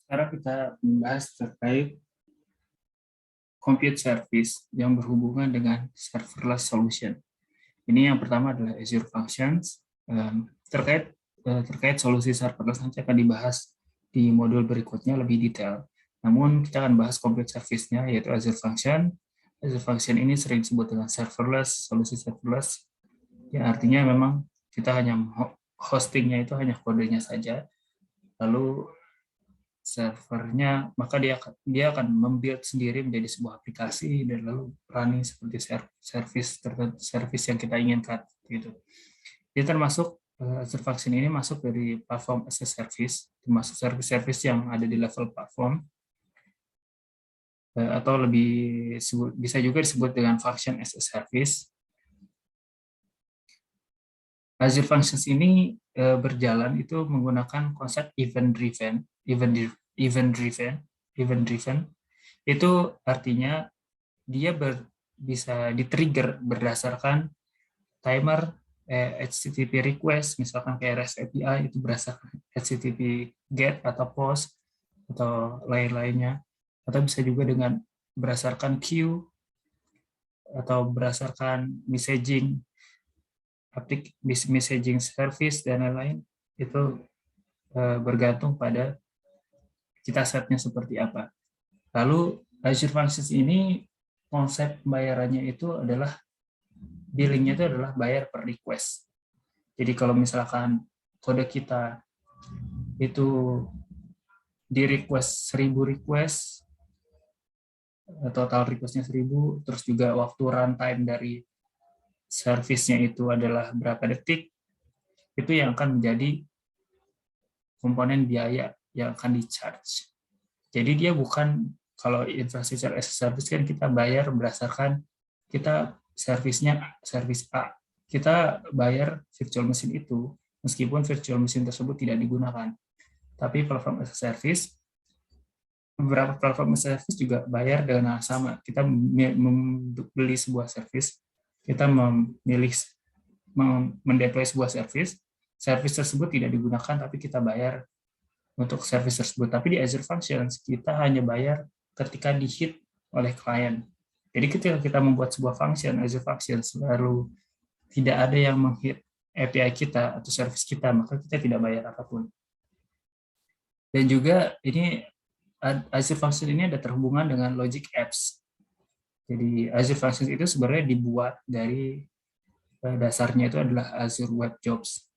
Sekarang kita membahas terkait compute service yang berhubungan dengan serverless solution. Ini yang pertama adalah Azure Functions. Terkait solusi serverless nanti akan dibahas di modul berikutnya lebih detail. Namun kita akan bahas compute service-nya yaitu Azure Function. Azure Function ini sering disebut dengan serverless, solusi serverless. Ya, artinya memang kita hanya hostingnya itu hanya kodenya saja. Lalu servernya, maka dia akan membuild sendiri menjadi sebuah aplikasi dan lalu running seperti service yang kita inginkan gitu. Dia termasuk Azure Function ini masuk dari platform as a service, termasuk service-service yang ada di level platform atau lebih bisa juga disebut dengan function as a service. Azure Functions ini berjalan itu menggunakan konsep event driven. Itu artinya dia bisa di-trigger berdasarkan timer HTTP request, misalkan kayak REST API itu berdasarkan HTTP GET atau POST atau lain-lainnya, atau bisa juga dengan berdasarkan queue atau berdasarkan messaging service dan lain-lain. Itu bergantung pada kita setnya seperti apa. Lalu Azure Functions ini konsep pembayarannya itu adalah billingnya itu adalah bayar per request. Jadi kalau misalkan kode kita itu di request 1000 request, total requestnya 1000, terus juga waktu runtime dari service-nya itu adalah berapa detik, itu yang akan menjadi komponen biaya yang akan di-charge. Jadi dia bukan, kalau infrastructure as a service kan kita bayar berdasarkan kita servisnya service A. Kita bayar virtual machine itu meskipun virtual machine tersebut tidak digunakan. Tapi platform as a service, beberapa platform as a service juga bayar dengan hal sama. Kita membeli sebuah service, kita memilih mendeploy sebuah service tersebut tidak digunakan tapi kita bayar untuk service tersebut. Tapi di Azure Functions kita hanya bayar ketika di-hit oleh klien. Jadi ketika kita membuat sebuah function, Azure Functions, lalu tidak ada yang menghit API kita atau service kita, maka kita tidak bayar apapun. Dan juga ini Azure Functions ini ada terhubungan dengan Logic Apps. Jadi Azure Functions itu sebenarnya dibuat dari dasarnya itu adalah Azure Web Jobs.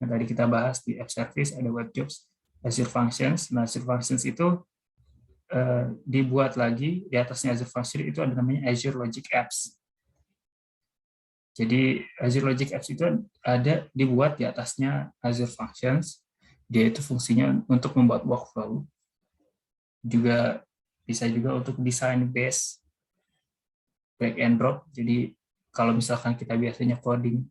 Yang tadi kita bahas di App Service ada Web Jobs, Azure Functions. Nah, Azure Functions itu dibuat lagi di atasnya Azure Functions itu ada namanya Azure Logic Apps. Jadi Azure Logic Apps itu ada dibuat di atasnya Azure Functions. Dia itu fungsinya untuk membuat workflow. Juga bisa juga untuk desain base drag and drop. Jadi kalau misalkan kita biasanya coding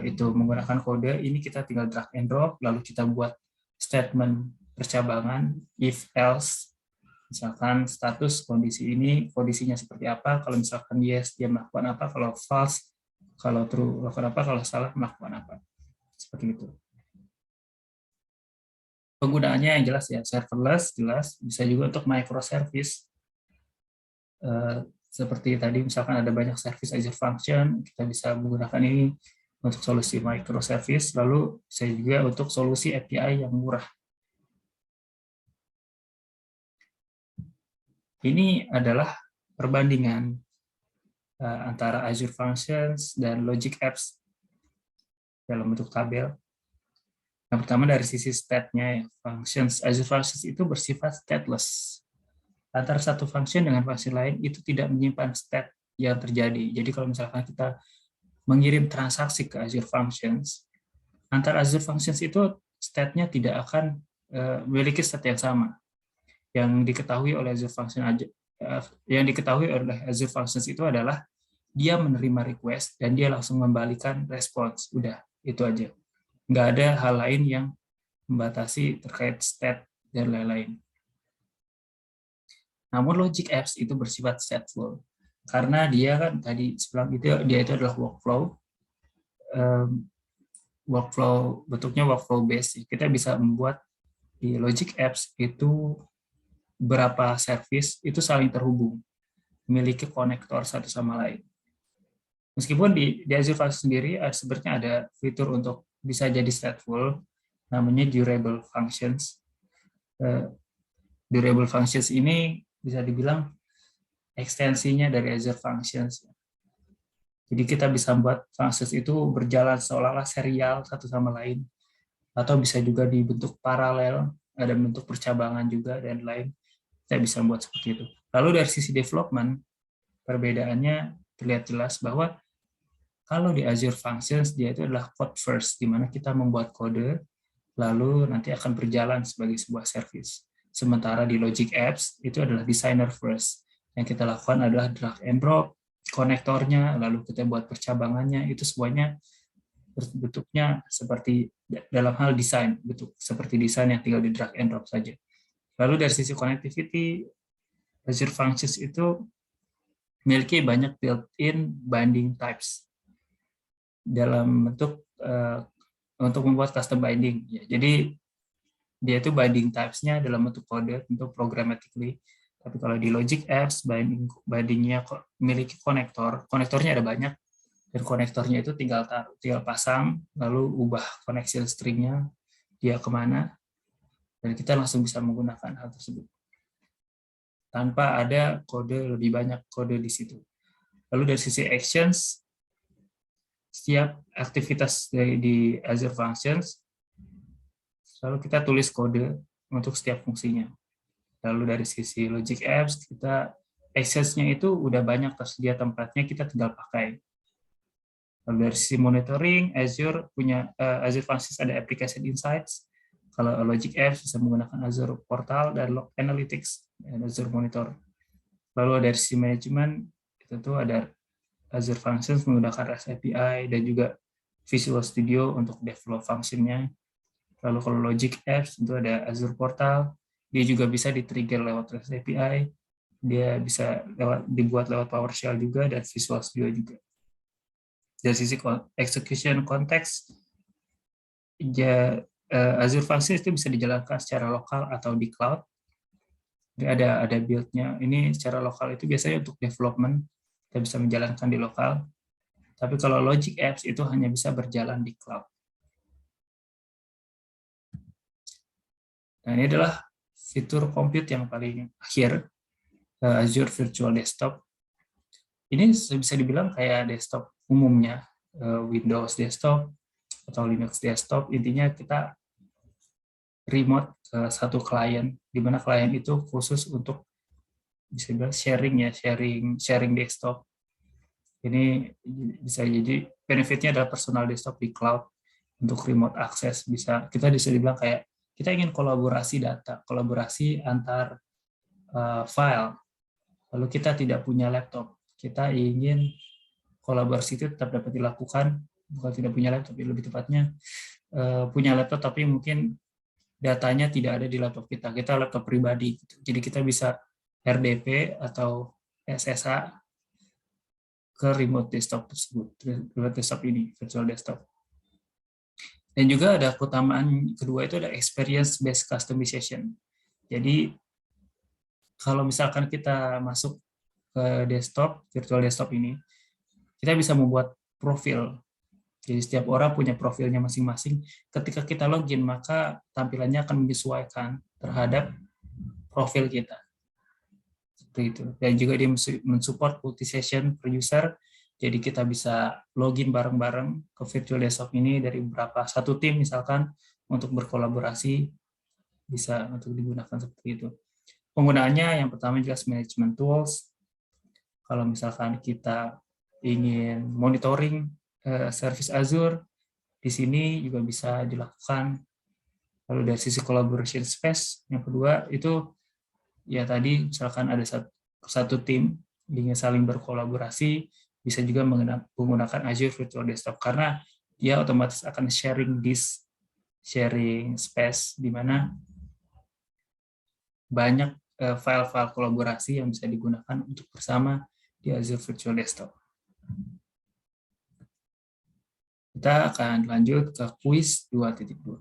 itu menggunakan kode, ini kita tinggal drag and drop, lalu kita buat statement percabangan if else. Misalkan status kondisi ini, kondisinya seperti apa, kalau misalkan yes, dia melakukan apa, kalau false, kalau true, melakukan apa, kalau salah, melakukan apa. Seperti itu. Penggunaannya yang jelas ya, serverless, jelas, bisa juga untuk microservice. Seperti tadi, misalkan ada banyak service Azure Function, kita bisa menggunakan ini untuk solusi microservice, lalu bisa juga untuk solusi API yang murah. Ini adalah perbandingan antara Azure Functions dan Logic Apps dalam bentuk tabel. Yang pertama dari sisi state-nya, Azure Functions itu bersifat stateless. Antara satu function dengan function lain itu tidak menyimpan state yang terjadi. Jadi kalau misalkan kita mengirim transaksi ke Azure Functions, antara Azure Functions itu state-nya tidak akan memiliki state yang sama. Yang diketahui oleh Azure Functions itu adalah dia menerima request dan dia langsung membalikan response. Udah, itu aja. Nggak ada hal lain yang membatasi terkait state dan lain-lain. Namun Logic Apps itu bersifat stateful. Karena dia kan tadi sebelum itu dia itu adalah workflow. Workflow bentuknya workflow based. Kita bisa membuat di Logic Apps itu berapa service itu saling terhubung, memiliki konektor satu sama lain. Meskipun di Azure Functions sendiri sebenarnya ada fitur untuk bisa jadi stateful, namanya durable functions. Durable functions ini bisa dibilang ekstensinya dari Azure Functions. Jadi kita bisa buat functions itu berjalan seolah-olah serial satu sama lain, atau bisa juga dibentuk paralel, ada bentuk percabangan juga dan lain. Kita bisa buat seperti itu. Lalu dari sisi development, perbedaannya terlihat jelas bahwa kalau di Azure Functions dia itu adalah code first, di mana kita membuat kode, lalu nanti akan berjalan sebagai sebuah service. Sementara di Logic Apps itu adalah designer first. Yang kita lakukan adalah drag and drop, konektornya, lalu kita buat percabangannya, itu semuanya bentuknya seperti dalam hal desain, bentuk seperti desain yang tinggal di drag and drop saja. Lalu dari sisi connectivity, Azure Functions itu memiliki banyak built-in binding types dalam bentuk untuk membuat custom binding. Ya, jadi dia itu binding types-nya dalam bentuk kode, untuk programmatically. Tapi kalau di Logic Apps, bindingnya memiliki konektornya ada banyak, dan konektornya itu tinggal pasang, lalu ubah connection string-nya, dia kemana, dan kita langsung bisa menggunakan hal tersebut. Tanpa ada kode, lebih banyak kode di situ. Lalu dari sisi actions, setiap aktivitas di Azure Functions, lalu kita tulis kode untuk setiap fungsinya. Lalu dari sisi Logic Apps, kita access-nya itu udah banyak tersedia tempatnya, kita tinggal pakai. Lalu dari sisi monitoring, Azure Functions ada Application Insights. Kalau Logic Apps bisa menggunakan Azure Portal dan Log Analytics dan Azure Monitor. Lalu dari sisi manajemen, itu tuh ada Azure Functions menggunakan REST API dan juga Visual Studio untuk develop function-nya. Lalu kalau Logic Apps itu ada Azure Portal, dia juga bisa di-trigger lewat REST API, dia bisa dibuat lewat PowerShell juga, dan Visual Studio juga. Dari sisi execution konteks, Azure Functions itu bisa dijalankan secara lokal atau di cloud. Jadi ada build-nya. Ini secara lokal itu biasanya untuk development, kita bisa menjalankan di lokal. Tapi kalau Logic Apps itu hanya bisa berjalan di cloud. Nah, ini adalah fitur compute yang paling akhir, Azure Virtual Desktop. Ini bisa dibilang kayak desktop umumnya, Windows Desktop atau Linux Desktop. Intinya kita remote ke satu klien, di mana klien itu khusus untuk bisa dibilang sharing desktop. Ini bisa jadi benefitnya adalah personal desktop di cloud untuk remote access. Kita bisa dibilang kayak kita ingin kolaborasi data, kolaborasi antar file, lalu kita tidak punya laptop, kita ingin kolaborasi itu tetap dapat dilakukan, bukan tidak punya laptop, lebih tepatnya punya laptop tapi mungkin datanya tidak ada di laptop kita laptop pribadi, jadi kita bisa RDP atau SSH ke remote desktop tersebut, remote desktop ini, virtual desktop. Dan juga ada keutamaan kedua, itu ada experience based customization. Jadi kalau misalkan kita masuk ke desktop, virtual desktop ini, kita bisa membuat profil. Jadi setiap orang punya profilnya masing-masing. Ketika kita login, maka tampilannya akan menyesuaikan terhadap profil kita. Seperti itu. Dan juga dia mensupport multi-session per user. Jadi kita bisa login bareng-bareng ke virtual desktop ini dari satu tim misalkan, untuk berkolaborasi, bisa untuk digunakan seperti itu. Penggunaannya yang pertama jelas management tools. Kalau misalkan kita ingin monitoring service Azure, di sini juga bisa dilakukan. Lalu dari sisi collaboration space, yang kedua itu ya tadi misalkan ada satu tim ingin saling berkolaborasi, bisa juga menggunakan Azure Virtual Desktop karena dia otomatis akan sharing space, di mana banyak file-file kolaborasi yang bisa digunakan untuk bersama di Azure Virtual Desktop. Kita akan lanjut ke kuis 2.2.